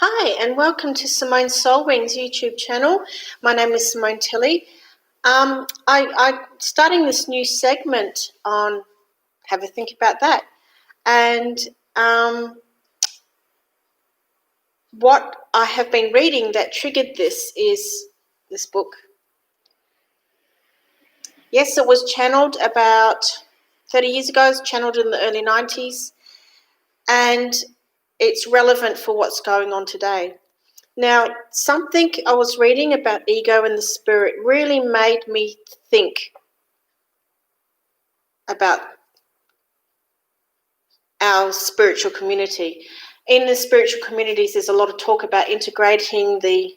Hi, and welcome to Simone Solwing's YouTube channel. My name is Simone Tilley. I'm starting this new segment on have a think about that. And what I have been reading that triggered this is this book. Yes, it was channeled about 30 years ago. It was channeled in the early 90s. And it's relevant for what's going on today. Now, something I was reading about ego and the spirit really made me think about our spiritual community. In the spiritual communities, there's a lot of talk about integrating the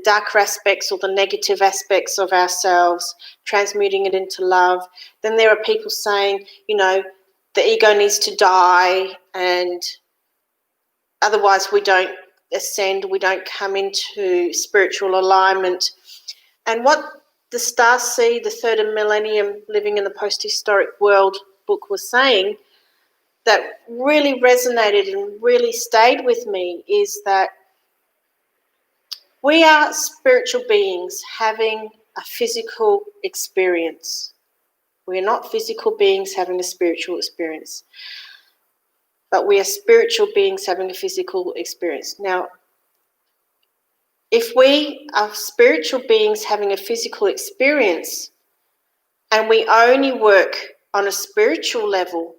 darker aspects or the negative aspects of ourselves, transmuting it into love. Then there are people saying, the ego needs to die and otherwise we don't ascend, we don't come into spiritual alignment. And what the Starseed, the Third Millennium Living in the Post-Historic World book was saying that really resonated and really stayed with me is that we are spiritual beings having a physical experience. We are not physical beings having a spiritual experience, but we are spiritual beings having a physical experience. Now, if we are spiritual beings having a physical experience and we only work on a spiritual level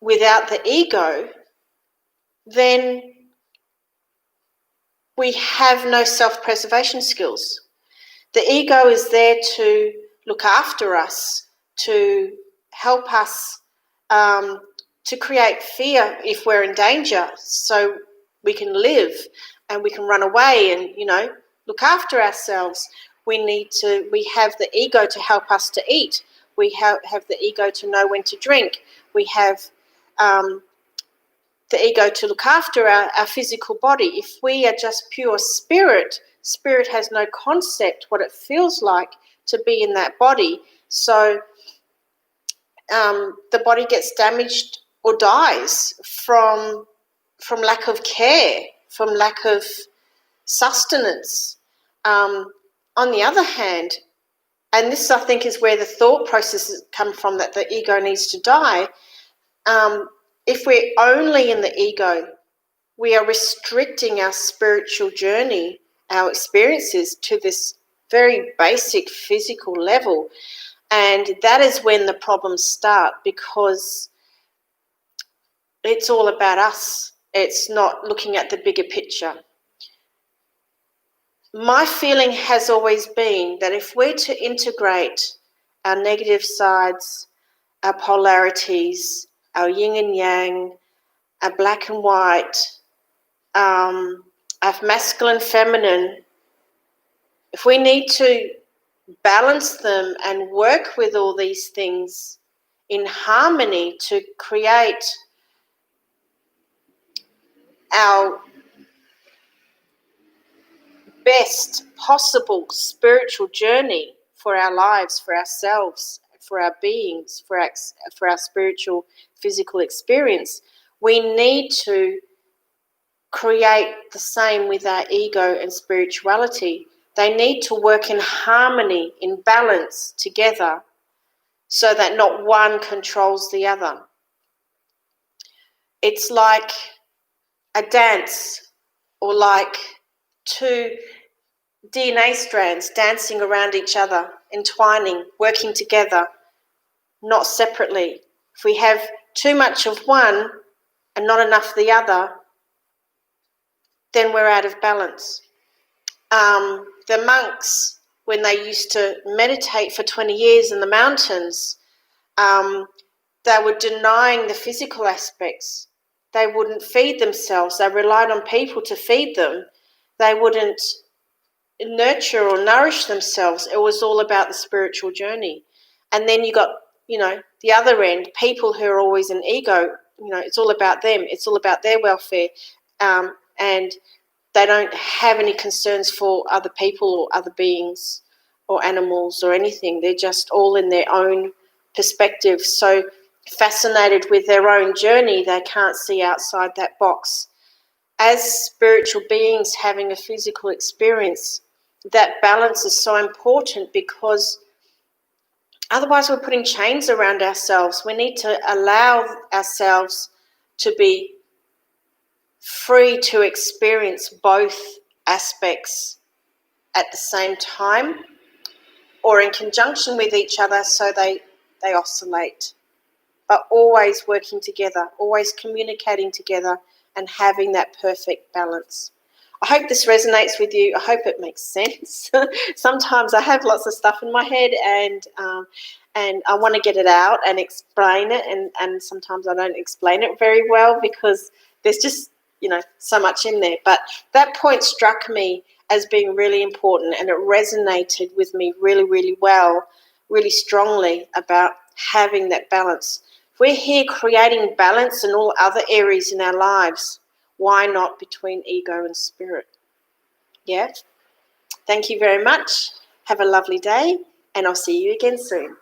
without the ego, then we have no self-preservation skills. The ego is there to look after us, to help us, to create fear if we're in danger, so we can live and we can run away and, look after ourselves. We have the ego to help us to eat. We have the ego to know when to drink. We have the ego to look after our physical body. If we are just pure spirit has no concept what it feels like to be in that body. So the body gets damaged or dies from lack of care, from lack of sustenance. On the other hand, and this I think is where the thought processes come from, that the ego needs to die. If we're only in the ego, we are restricting our spiritual journey, our experiences, to this very basic physical level. And that is when the problems start, because it's all about us. It's not looking at the bigger picture. My feeling has always been that if we're to integrate our negative sides, our polarities, our yin and yang, our black and white, our masculine, feminine, if we need to balance them and work with all these things in harmony to create our best possible spiritual journey for our lives, for ourselves, for our beings, for our spiritual physical experience, we need to create the same with our ego and spirituality. They need to work in harmony, in balance together, so that not one controls the other. It's like a dance, or like two DNA strands dancing around each other, entwining, working together, not separately. If we have too much of one and not enough of the other, then we're out of balance. The monks, when they used to meditate for 20 years in the mountains, they were denying the physical aspects. They wouldn't feed themselves. They relied on people to feed them. They wouldn't nurture or nourish themselves. It was all about the spiritual journey. And then you got, the other end, people who are always in ego, it's all about them. It's all about their welfare. And they don't have any concerns for other people or other beings or animals or anything. They're just all in their own perspective. So fascinated with their own journey, they can't see outside that box. as spiritual beings having a physical experience, that balance is so important, because otherwise we're putting chains around ourselves. We need to allow ourselves to be free to experience both aspects at the same time, or in conjunction with each other, so they oscillate, but always working together, always communicating together and having that perfect balance. I hope this resonates with you. I hope it makes sense. Sometimes I have lots of stuff in my head, and I want to get it out and explain it, and sometimes I don't explain it very well because there's just, so much in there. But that point struck me as being really important, and it resonated with me really, really well, really strongly, about having that balance. If we're here creating balance in all other areas in our lives, why not between ego and spirit? Yeah. Thank you very much. Have a lovely day, and I'll see you again soon.